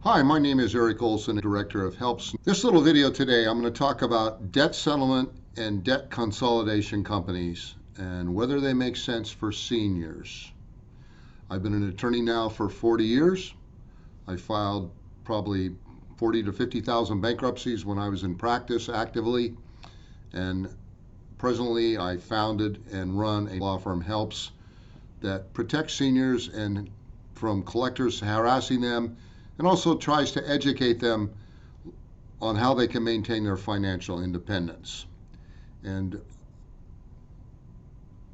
Hi, my name is Eric Olson, Director of HELPS. This little video today, I'm going to talk about debt settlement and debt consolidation companies and whether they make sense for seniors. I've been an attorney now for 40 years. I filed probably 40 to 50,000 bankruptcies when I was in practice actively. And presently, I founded and run a law firm, HELPS, that protects seniors and from collectors harassing them, and also tries to educate them on how they can maintain their financial independence. And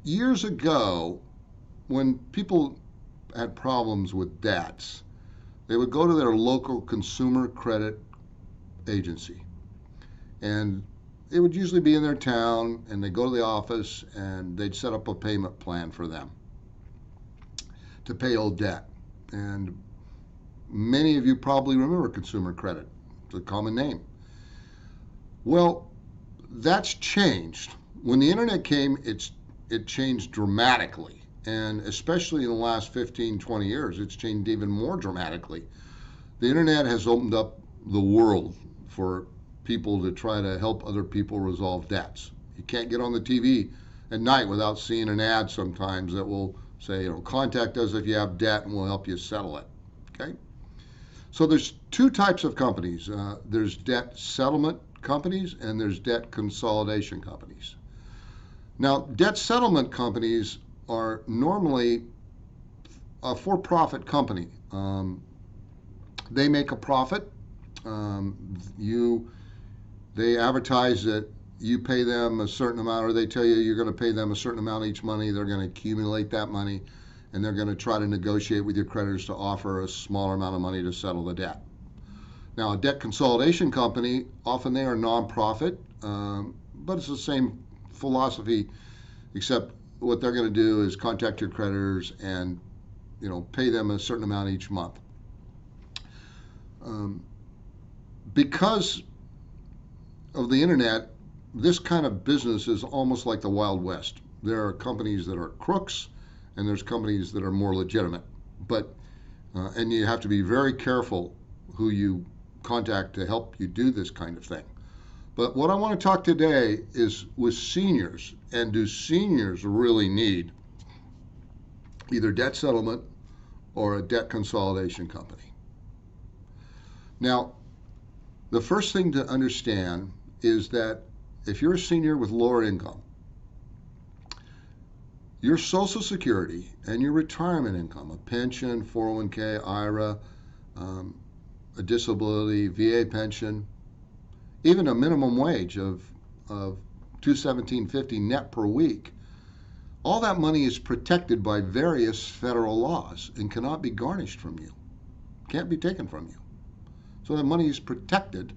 years ago, when people had problems with debts, they would go to their local consumer credit agency. And it would usually be in their town, and they'd go to the office and they'd set up a payment plan for them to pay old debt. And many of you probably remember consumer credit. It's a common name. Well, that's changed. When the internet came, it changed dramatically. And especially in the last 15, 20 years, it's changed even more dramatically. The internet has opened up the world for people to try to help other people resolve debts. You can't get on the TV at night without seeing an ad sometimes that will say, contact us if you have debt and we'll help you settle it. Okay? So there's two types of companies. There's debt settlement companies and there's debt consolidation companies. Now, debt settlement companies are normally a for-profit company. They make a profit. They advertise that you pay them a certain amount, or they tell you you're going to pay them a certain amount each month. They're going to accumulate that money, and they're going to try to negotiate with your creditors to offer a smaller amount of money to settle the debt. Now, a debt consolidation company, often they are nonprofit, but it's the same philosophy, except what they're going to do is contact your creditors and pay them a certain amount each month. Because of the internet, this kind of business is almost like the Wild West. There are companies that are crooks, and there's companies that are more legitimate. And you have to be very careful who you contact to help you do this kind of thing. But what I want to talk today is with seniors, and do seniors really need either debt settlement or a debt consolidation company? Now, the first thing to understand is that if you're a senior with lower income, your Social Security and your retirement income, a pension, 401k, IRA, a disability, VA pension, even a minimum wage of $217.50 net per week, all that money is protected by various federal laws and cannot be garnished from you, can't be taken from you. So that money is protected,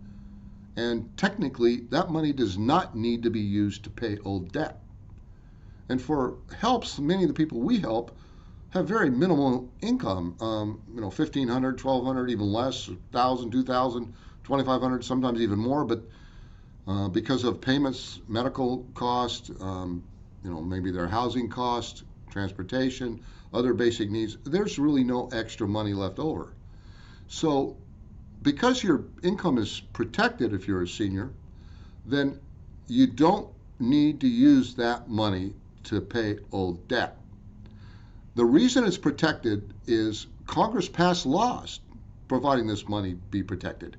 and technically that money does not need to be used to pay old debt. And for HELPS, many of the people we help have very minimal income, $1,500, $1,200, even less, $1,000, $2,000, $2,500, sometimes even more. But because of payments, medical cost, maybe their housing cost, transportation, other basic needs, there's really no extra money left over. So because your income is protected if you're a senior, then you don't need to use that money to pay old debt. The reason it's protected is Congress passed laws providing this money be protected.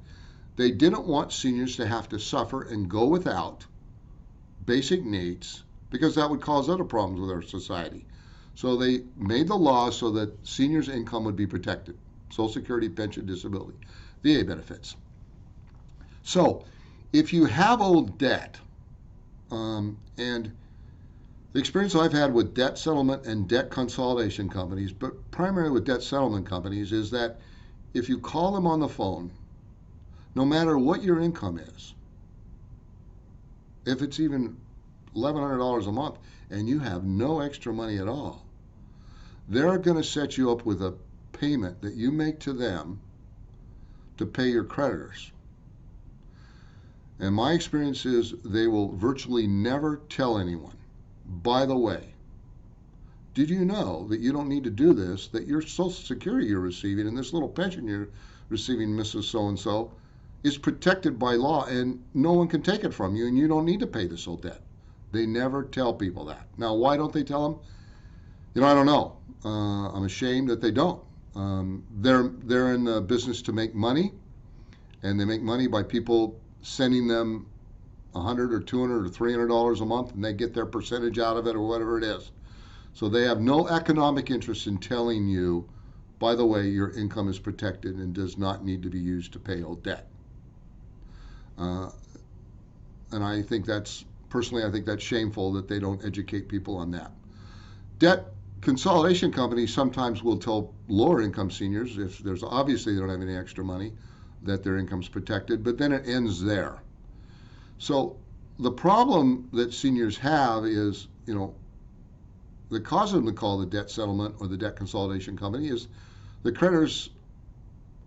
They didn't want seniors to have to suffer and go without basic needs, because that would cause other problems with our society. So they made the law so that seniors' income would be protected: Social Security, pension, disability, VA benefits. So if you have old debt, and the experience I've had with debt settlement and debt consolidation companies, but primarily with debt settlement companies, is that if you call them on the phone, no matter what your income is, if it's even $1,100 a month and you have no extra money at all, they're going to set you up with a payment that you make to them to pay your creditors. And my experience is they will virtually never tell anyone, by the way, did you know that you don't need to do this, that your Social Security you're receiving and this little pension you're receiving Mrs. So-and-so is protected by law, and no one can take it from you, and you don't need to pay this whole debt. They never tell people that. Now, why don't they tell them? I don't know. I'm ashamed that they don't. They're in the business to make money, and they make money by people sending them $100 or $200 or $300 a month, and they get their percentage out of it or whatever it is. So they have no economic interest in telling you, by the way, your income is protected and does not need to be used to pay old debt. And I think that's shameful that they don't educate people on that. Debt consolidation companies sometimes will tell lower income seniors, if there's obviously they don't have any extra money, that their income's protected, but then it ends there. So the problem that seniors have is, the cause of them to call the debt settlement or the debt consolidation company is the creditors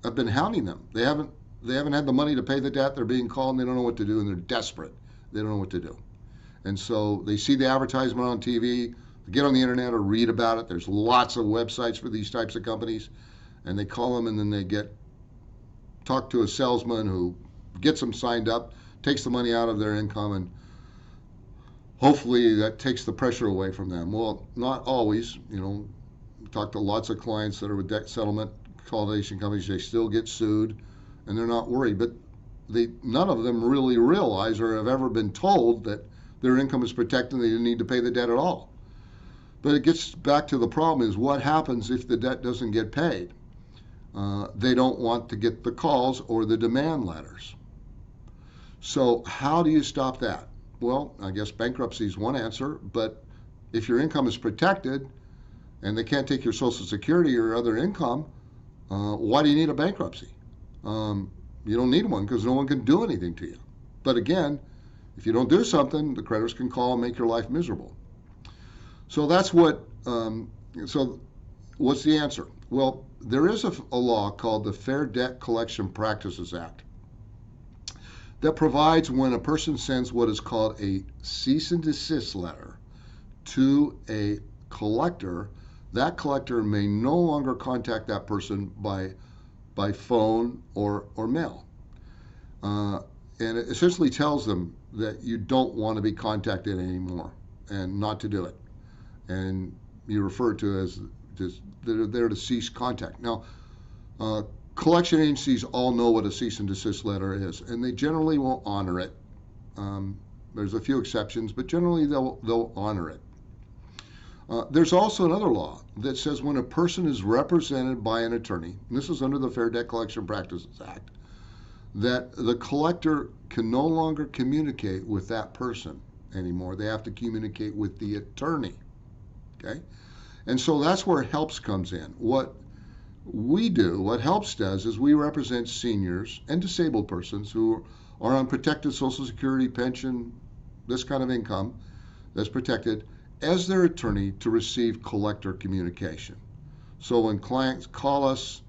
have been hounding them. They haven't had the money to pay the debt. They're being called and they don't know what to do, and they're desperate. They don't know what to do. And so they see the advertisement on TV, get on the internet or read about it. There's lots of websites for these types of companies, and they call them, and then they talk to a salesman who gets them signed up, takes the money out of their income, and hopefully that takes the pressure away from them. Well, not always. Talk to lots of clients that are with debt settlement consolidation companies. They still get sued, and they're not worried. But none of them really realize or have ever been told that their income is protected and they didn't need to pay the debt at all. But it gets back to the problem is what happens if the debt doesn't get paid? They don't want to get the calls or the demand letters. So how do you stop that? Well, I guess bankruptcy is one answer, but if your income is protected and they can't take your Social Security or other income, why do you need a bankruptcy? You don't need one because no one can do anything to you. But again, if you don't do something, the creditors can call and make your life miserable. So that's so what's the answer? Well, there is a law called the Fair Debt Collection Practices Act that provides when a person sends what is called a cease and desist letter to a collector, that collector may no longer contact that person by phone or mail. And it essentially tells them that you don't want to be contacted anymore and not to do it. And you refer to it as just they're there to cease contact. Now, collection agencies all know what a cease and desist letter is, and they generally won't honor it. There's a few exceptions, but generally they'll honor it. There's also another law that says when a person is represented by an attorney, and this is under the Fair Debt Collection Practices Act, that the collector can no longer communicate with that person anymore. They have to communicate with the attorney. Okay? And so that's where HELPS comes in. What HELPS does is we represent seniors and disabled persons who are on protected Social Security, pension, this kind of income that's protected, as their attorney to receive collector communication. So when clients call us,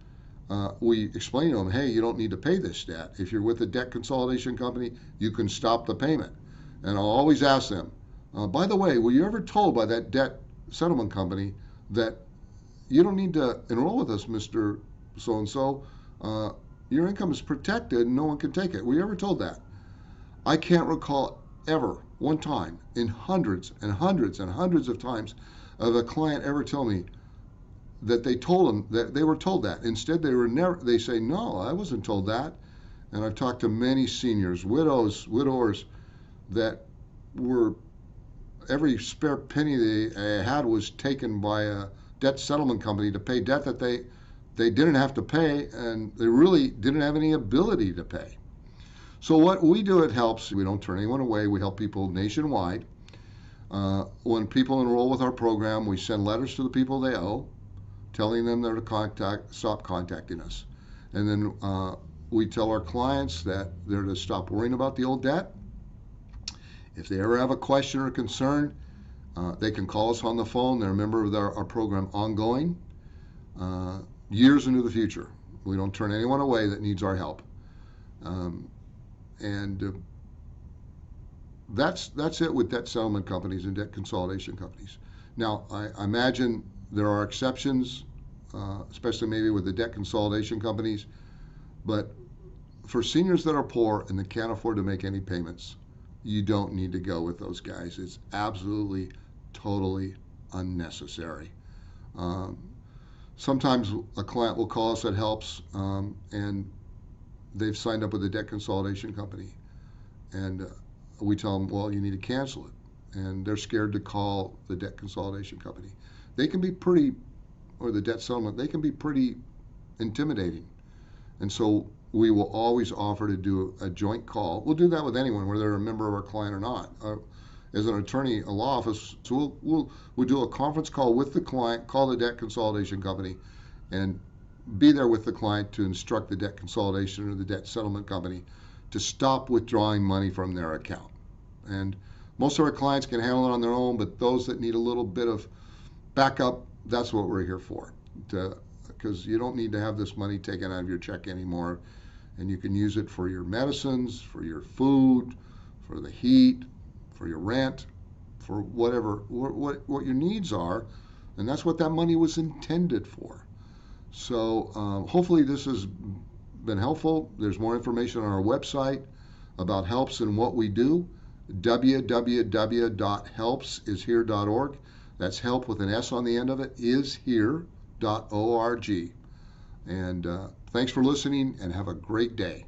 we explain to them, hey, you don't need to pay this debt. If you're with a debt consolidation company, you can stop the payment. And I'll always ask them, by the way, were you ever told by that debt settlement company that you don't need to enroll with us, Mr. So-and-so? Your income is protected and no one can take it. Were you ever told that? I can't recall ever one time in hundreds and hundreds and hundreds of times of a client ever tell me that they told them that they were told that. Instead, they say, no, I wasn't told that. And I've talked to many seniors, widowers that were, every spare penny they had was taken by a debt settlement company to pay debt that they didn't have to pay, and they really didn't have any ability to pay. So what we do at HELPS, we don't turn anyone away. We help people nationwide. When people enroll with our program, we send letters to the people they owe, telling them they're to stop contacting us. And then we tell our clients that they're to stop worrying about the old debt. If they ever have a question or concern, they can call us on the phone. They're a member of our program ongoing, years into the future. We don't turn anyone away that needs our help. That's it with debt settlement companies and debt consolidation companies. Now, I imagine there are exceptions, especially maybe with the debt consolidation companies. But for seniors that are poor and that can't afford to make any payments, you don't need to go with those guys. It's absolutely, totally unnecessary. Um, Sometimes a client will call us at Helps, and they've signed up with a debt consolidation company, and we tell them, well, you need to cancel it, and they're scared to call the debt consolidation company. They can be pretty, or the debt settlement, they can be pretty intimidating, and so we will always offer to do a joint call. We'll do that with anyone, whether they're a member of our client or not. As an attorney, a law office, so we'll do a conference call with the client, call the debt consolidation company, and be there with the client to instruct the debt consolidation or the debt settlement company to stop withdrawing money from their account. And most of our clients can handle it on their own, but those that need a little bit of backup, that's what we're here for. Because you don't need to have this money taken out of your check anymore, and you can use it for your medicines, for your food, for the heat, for your rent, for whatever what your needs are, and that's what that money was intended for. So hopefully this has been helpful. There's more information on our website about Helps and what we do. www.helpsishere.org. That's help with an S on the end of it, ishere.org. And thanks for listening, and have a great day.